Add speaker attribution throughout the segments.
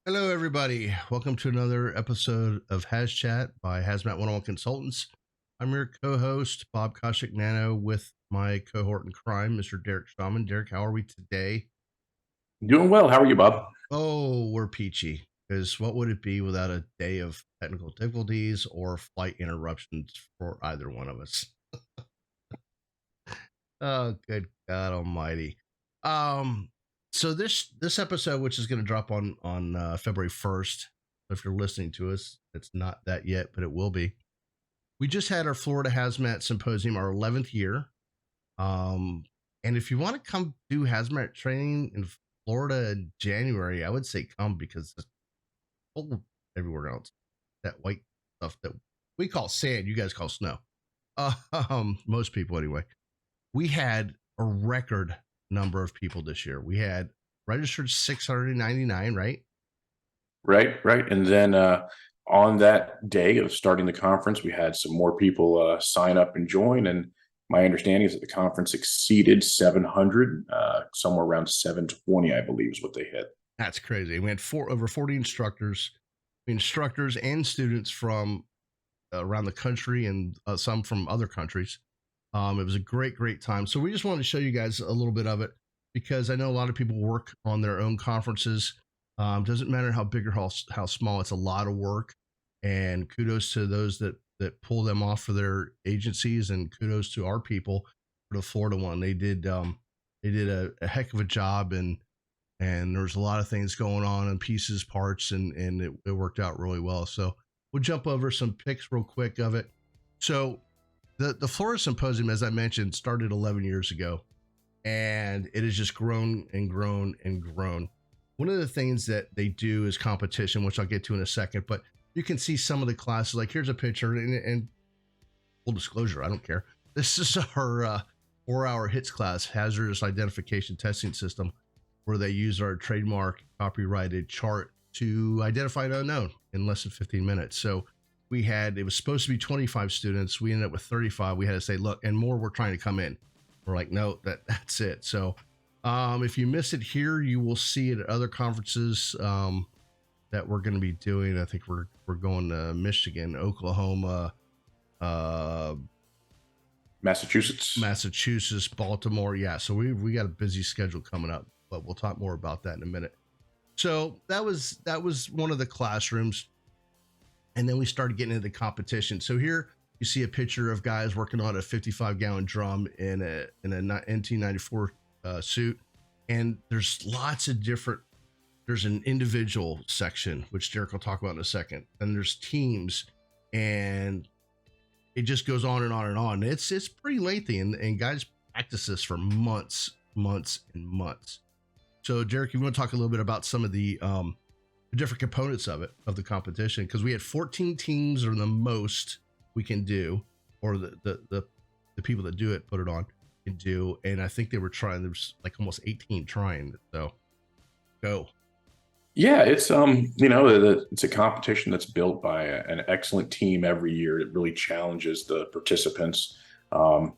Speaker 1: Hello, everybody. Welcome to another episode of HazChat by HazMat 101 Consultants. I'm your co-host, Bob Koshik Nano, with my cohort in crime, Mr. Derek Shaman. Derek, how are we today?
Speaker 2: Doing well. How are you, Bob?
Speaker 1: Oh, we're peachy. Because what would it be without a day of technical difficulties or flight interruptions for either one of us? Oh, good God Almighty! Um, so this episode, which is going to drop on February 1st, if you're listening to us, it's not that yet, but it will be. We just had our Florida Hazmat Symposium, our 11th year. Um, and if you want to come do hazmat training in Florida in January, I would say come because it's cold everywhere else. That white stuff that we call sand, you guys call snow. Most people anyway. We had a record number of people this year. We had registered 699, right?
Speaker 2: Right. And then on that day of starting the conference, we had some more people sign up and join. And my understanding is that the conference exceeded 700, somewhere around 720, I believe, is what they hit.
Speaker 1: That's crazy. We had over 40 instructors and students from around the country and some from other countries. It was a great time. So we just wanted to show you guys a little bit of it because I know a lot of people work on their own conferences. Doesn't matter how big or how small, it's a lot of work. And kudos to those that pull them off for their agencies, and kudos to our people for the Florida one. They did a heck of a job, and there's a lot of things going on and pieces, parts, and it worked out really well. So we'll jump over some pics real quick of it. So the Florida Symposium, as I mentioned, started 11 years ago, and it has just grown and grown and grown. One of the things that they do is competition, which I'll get to in a second, but you can see some of the classes. Like here's a picture, and full disclosure, I don't care. This is our 4-hour HITS class, hazardous identification testing system, where they use our trademark copyrighted chart to identify an unknown in less than 15 minutes. So it was supposed to be 25 students. We ended up with 35. We had to say, look, and more were trying to come in. We're like, no, that's it. So if you miss it here, you will see it at other conferences that we're going to be doing. I think we're going to Michigan, Oklahoma, uh,
Speaker 2: Massachusetts.
Speaker 1: Massachusetts, Baltimore. Yeah, so we got a busy schedule coming up, but we'll talk more about that in a minute. So that was one of the classrooms, and then we started getting into the competition. So here you see a picture of guys working on a 55-gallon drum in a NT94 suit, and there's lots of different. There's an individual section, which Derek will talk about in a second. Then there's teams, and it just goes on and on and on. It's pretty lengthy, and guys practice this for months and months. So, Derek, you want to talk a little bit about some of the different components of the competition? Because we had 14 teams, or the most we can do, or the people that do it put it on can do, and I think they were trying. There was like almost 18 trying. So, go.
Speaker 2: Yeah, it's it's a competition that's built by an excellent team every year. It really challenges the participants. Um,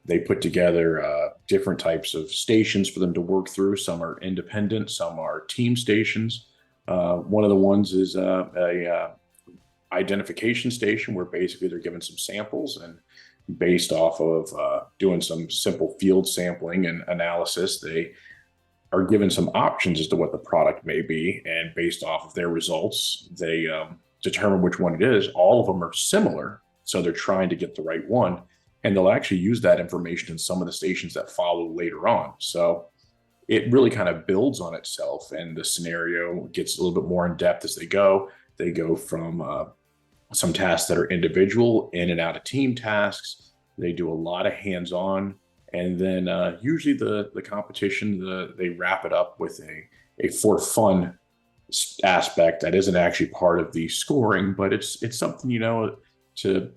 Speaker 2: they put together different types of stations for them to work through. Some are independent, some are team stations. One of the ones is a identification station where basically they're given some samples, and based off of doing some simple field sampling and analysis, they are given some options as to what the product may be, and based off of their results, they determine which one it is. All of them are similar, so they're trying to get the right one, and they'll actually use that information in some of the stations that follow later on. So it really kind of builds on itself, and the scenario gets a little bit more in depth as they go. They go from some tasks that are individual in and out of team tasks. They do a lot of hands-on, and then usually the competition, they wrap it up with a for fun aspect that isn't actually part of the scoring, but it's something to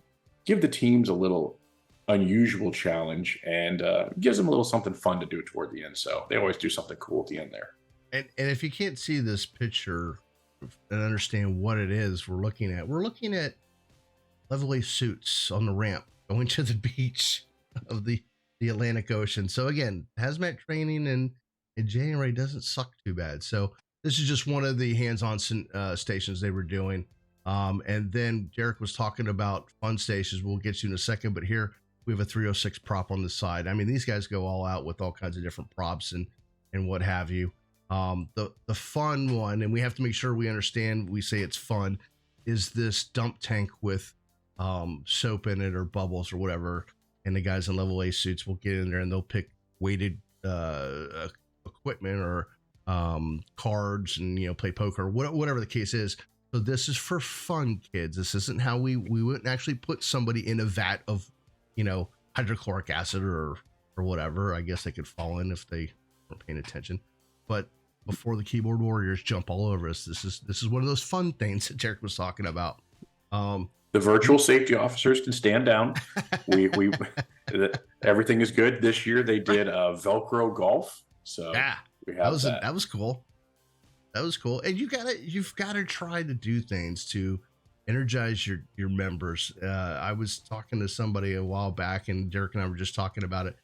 Speaker 2: give the teams a little unusual challenge, and gives them a little something fun to do toward the end. So they always do something cool at the end there.
Speaker 1: And if you can't see this picture and understand what it is we're looking at lovely suits on the ramp going to the beach of the Atlantic Ocean. So again, hazmat training in January doesn't suck too bad. So this is just one of the hands-on stations they were doing. And then Derek was talking about fun stations. We'll get to in a second, but here we have a 306 prop on the side. I mean, these guys go all out with all kinds of different props and what have you. The fun one, and we have to make sure we understand, we say it's fun, is this dump tank with soap in it or bubbles or whatever. And the guys in level A suits will get in there and they'll pick weighted equipment or cards and, you know, play poker, whatever the case is. So this is for fun, kids. This isn't how we wouldn't actually put somebody in a vat of, you know, hydrochloric acid or whatever. I guess they could fall in if they weren't paying attention. But before the keyboard warriors jump all over us, this is one of those fun things that Derek was talking about.
Speaker 2: The virtual safety officers can stand down. We everything is good. This year they did Velcro golf. So
Speaker 1: yeah,
Speaker 2: we have
Speaker 1: that was cool. That was cool. And you've gotta try to do things to energize your members. I was talking to somebody a while back, and Derek and I were just talking about it,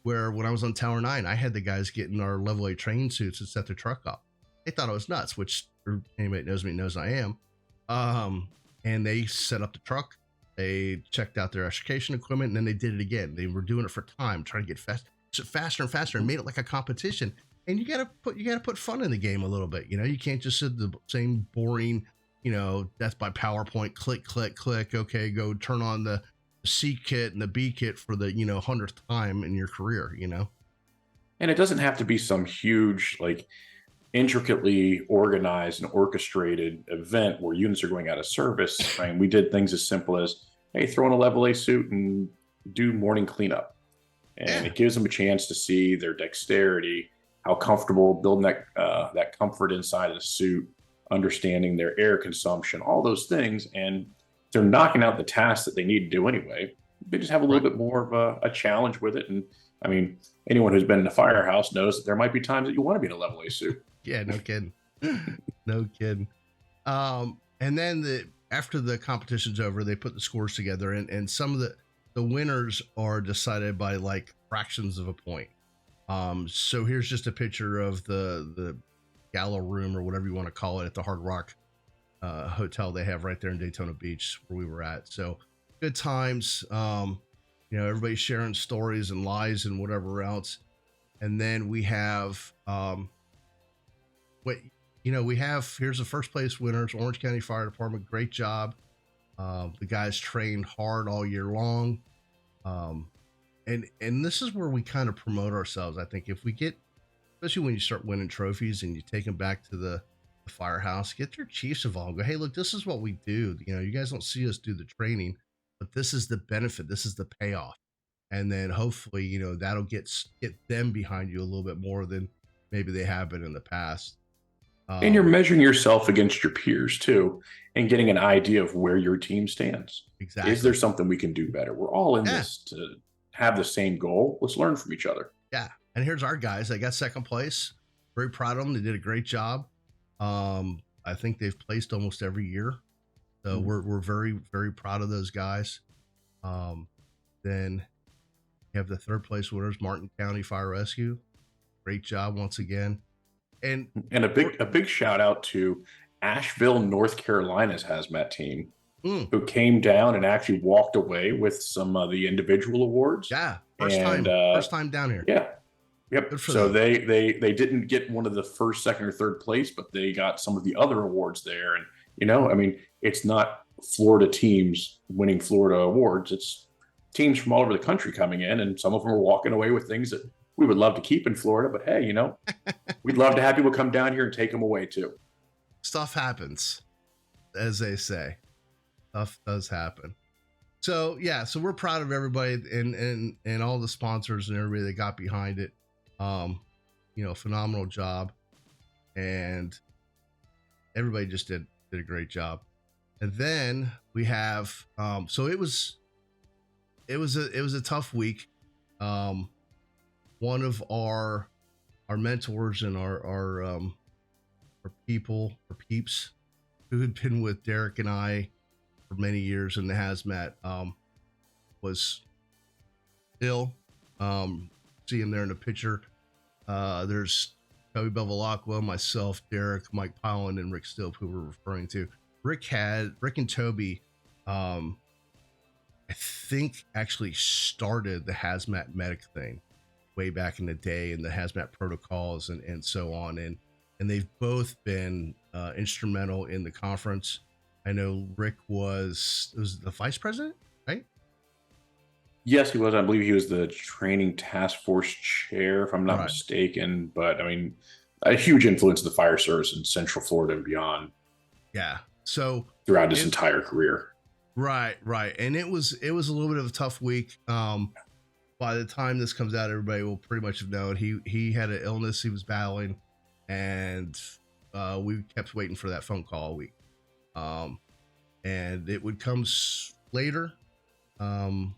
Speaker 1: where when I was on Tower 9, I had the guys get in our level 8 training suits and set their truck up. They thought I was nuts, which anybody that knows me knows I am. And they set up the truck, they checked out their extrication equipment, and then they did it again. They were doing it for time, trying to get faster and faster, and made it like a competition. And you gotta put fun in the game a little bit. You know, you can't just sit the same boring, you know, death by PowerPoint, click, click, click. Okay, go turn on the C kit and the B kit for the, you know, 100th time in your career, you know?
Speaker 2: And it doesn't have to be some huge, like, intricately organized and orchestrated event where units are going out of service. Right? We did things as simple as, hey, throw in a level A suit and do morning cleanup. And it gives them a chance to see their dexterity, how comfortable building that comfort inside of the suit, understanding their air consumption, all those things. And they're knocking out the tasks that they need to do anyway. They just have a little bit more of a challenge with it. And I mean, anyone who's been in a firehouse knows that there might be times that you want to be in a level A suit.
Speaker 1: Yeah, no kidding. No kidding. And then after the competition's over, they put the scores together, and some of the winners are decided by like fractions of a point. So here's just a picture of the gala room or whatever you want to call it at the Hard Rock hotel they have right there in Daytona Beach where we were at. So good times. You know, everybody's sharing stories and lies and whatever else. And then we have here's the first place winners, Orange County Fire Department. Great job. The guys trained hard all year long. And this is where we kind of promote ourselves. I think if we get, especially when you start winning trophies and you take them back to the firehouse, get your chiefs involved. Go, hey, look, this is what we do. You know, you guys don't see us do the training, but this is the benefit. This is the payoff. And then hopefully, you know, that'll get them behind you a little bit more than maybe they have been in the past.
Speaker 2: And you're measuring yourself against your peers too, and getting an idea of where your team stands.
Speaker 1: Exactly.
Speaker 2: Is there something we can do better? We're all in this to have the same goal. Let's learn from each other.
Speaker 1: Yeah. And here's our guys. They got second place. Very proud of them. They did a great job. I think they've placed almost every year. So we're very, very proud of those guys. Then you have the third place winners, Martin County Fire Rescue. Great job once again. And
Speaker 2: a big shout out to Asheville, North Carolina's HazMat team, who came down and actually walked away with some of the individual awards.
Speaker 1: Yeah, first time down here.
Speaker 2: Yeah, yep. So they didn't get one of the first, second, or third place, but they got some of the other awards there. And you know, I mean, it's not Florida teams winning Florida awards; it's teams from all over the country coming in, and some of them are walking away with things that we would love to keep in Florida, but hey, you know, we'd love to have people come down here and take them away too.
Speaker 1: Stuff happens, as they say. Stuff does happen. So yeah, so we're proud of everybody and all the sponsors and everybody that got behind it. You know, phenomenal job, and everybody just did a great job. And then we have so it was a tough week. One of our mentors and our peeps who had been with Derek and I for many years in the hazmat was ill. See him there in the picture. There's Toby Bevilacqua, myself, Derek, Mike Powell, and Rick Still, who we're referring to. Rick and Toby, um, I think actually started the hazmat medic thing way back in the day and the hazmat protocols and so on. And they've both been instrumental in the conference. I know Rick was the vice president, right?
Speaker 2: Yes, he was. I believe he was the training task force chair, if I'm not
Speaker 1: Right.
Speaker 2: mistaken. But I mean, a huge influence of the fire service in Central Florida and beyond
Speaker 1: Yeah. So
Speaker 2: throughout his
Speaker 1: it
Speaker 2: entire career.
Speaker 1: right. And it was a little bit of a tough week. By the time this comes out, everybody will pretty much have known he had an illness he was battling, and we kept waiting for that phone call all week. Um, and it would come later, um,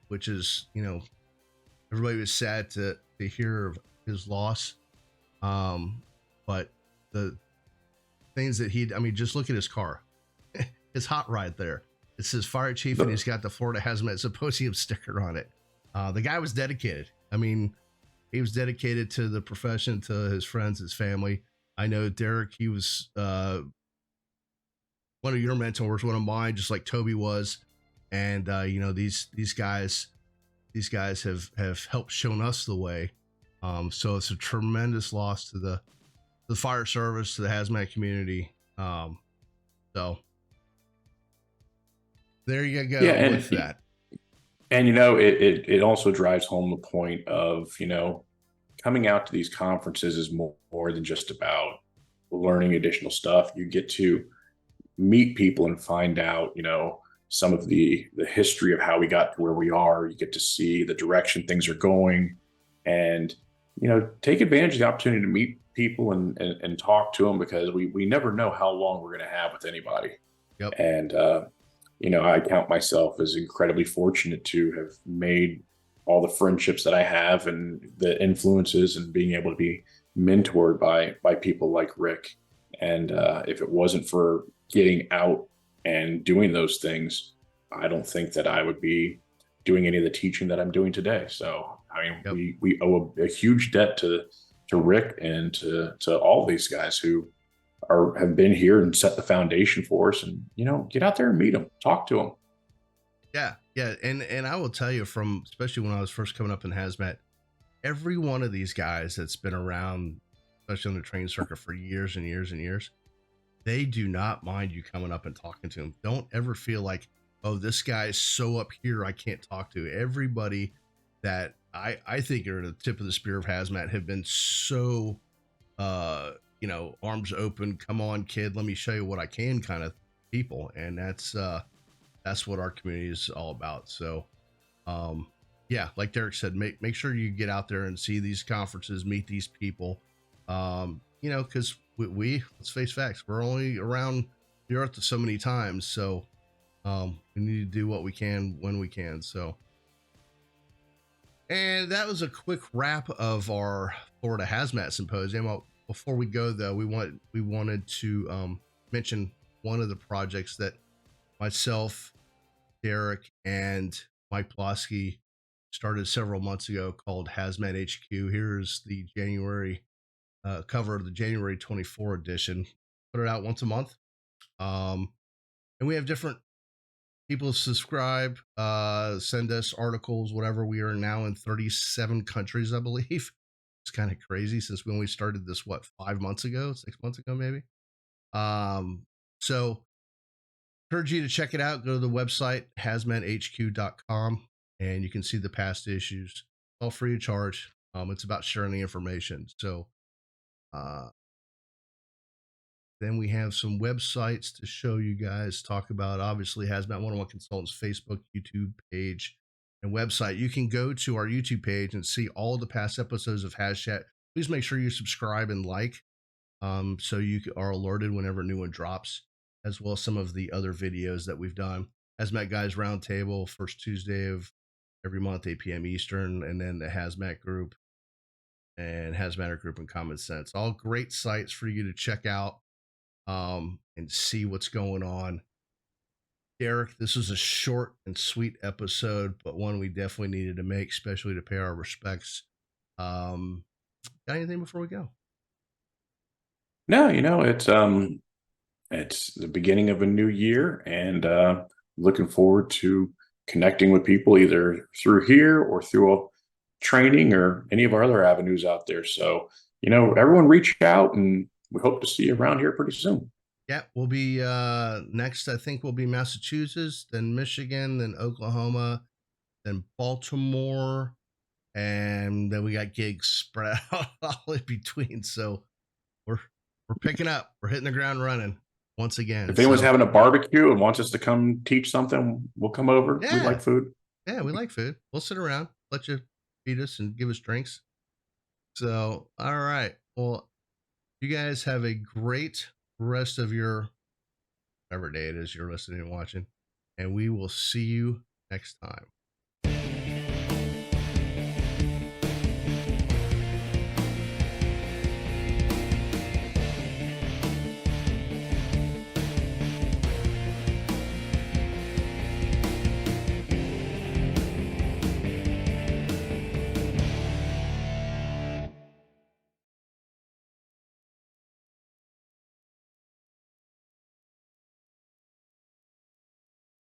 Speaker 1: which is everybody was sad to hear of his loss. But the things that I mean, just look at his car, his hot ride there. It says fire chief, and he's got the Florida Hazmat Symposium sticker on it. The guy was dedicated. I mean, he was dedicated to the profession, to his friends, his family. I know Derek, he was one of your mentors, one of mine, just like Toby was. And these guys have helped shown us the way. So it's a tremendous loss to the fire service, to the hazmat community. So there you
Speaker 2: Yeah,
Speaker 1: go with that.
Speaker 2: and it also drives home the point of coming out to these conferences is more than just about learning additional stuff. You get to meet people and find out some of the history of how we got to where we are. You get to see the direction things are going, and take advantage of the opportunity to meet people and talk to them, because we never know how long we're going to have with anybody.
Speaker 1: Yep.
Speaker 2: And I count myself as incredibly fortunate to have made all the friendships that I have and the influences and being able to be mentored by people like Rick. And if it wasn't for getting out and doing those things, I don't think that I would be doing any of the teaching that I'm doing today. So, I mean,
Speaker 1: Yep.
Speaker 2: we owe a huge debt to Rick and to all these guys who have been here and set the foundation for us. And get out there and meet them, talk to them.
Speaker 1: Yeah, and I will tell you, from especially when I was first coming up in hazmat, every one of these guys that's been around, especially on the train circuit for years and years and years, they do not mind you coming up and talking to them. Don't ever feel like, oh, this guy's so up here I can't talk to. Everybody that I think are the tip of the spear of hazmat have been so arms open, come on kid, let me show you what I can kind of people. And that's what our community is all about. So yeah, like Derek said, make sure you get out there and see these conferences, meet these people. Because we let's face facts, we're only around the earth so many times. So we need to do what we can when we can. So, and that was a quick wrap of our Florida Hazmat Symposium. Well, before we go though, we wanted to mention one of the projects that myself, Derek, and Mike Plosky started several months ago, called HazMat HQ. Here's the January cover of the January 24 edition. Put it out once a month. And we have different people subscribe, send us articles, whatever. We are now in 37 countries, I believe. It's kind of crazy since when we started this, 5 months ago, 6 months ago, maybe. So encourage you to check it out. Go to the website, hazmathq.com, and you can see the past issues, all free of charge. It's about sharing the information. So then we have some websites to show you guys, talk about, obviously, Hazmat 101 Consultants Facebook, YouTube page, and website. You can go to our YouTube page and see all the past episodes of HazChat. Please make sure you subscribe and like, so you are alerted whenever a new one drops, as well as some of the other videos that we've done. Hazmat Guys Roundtable, first Tuesday of every month, 8 p.m. Eastern, and then the Hazmat Group and Hazmatter Group and Common Sense. All great sites for you to check out and see what's going on. Derek, this was a short and sweet episode, but one we definitely needed to make, especially to pay our respects. Got anything before we go?
Speaker 2: No, it's the beginning of a new year, and looking forward to connecting with people either through here or through a training or any of our other avenues out there. So, everyone reach out, and we hope to see you around here pretty soon.
Speaker 1: Yeah, we'll be next. I think we'll be Massachusetts, then Michigan, then Oklahoma, then Baltimore, and then we got gigs spread out all in between. So we're we're picking up. We're hitting the ground running once again.
Speaker 2: If anyone's
Speaker 1: So
Speaker 2: having a barbecue and wants us to come teach something, we'll come over. We
Speaker 1: yeah,
Speaker 2: like food.
Speaker 1: yeah, we like food. We'll sit around, let you feed us and give us drinks. So all right, well, you guys have a great rest of your whatever day it is you're listening and watching, and we will see you next time.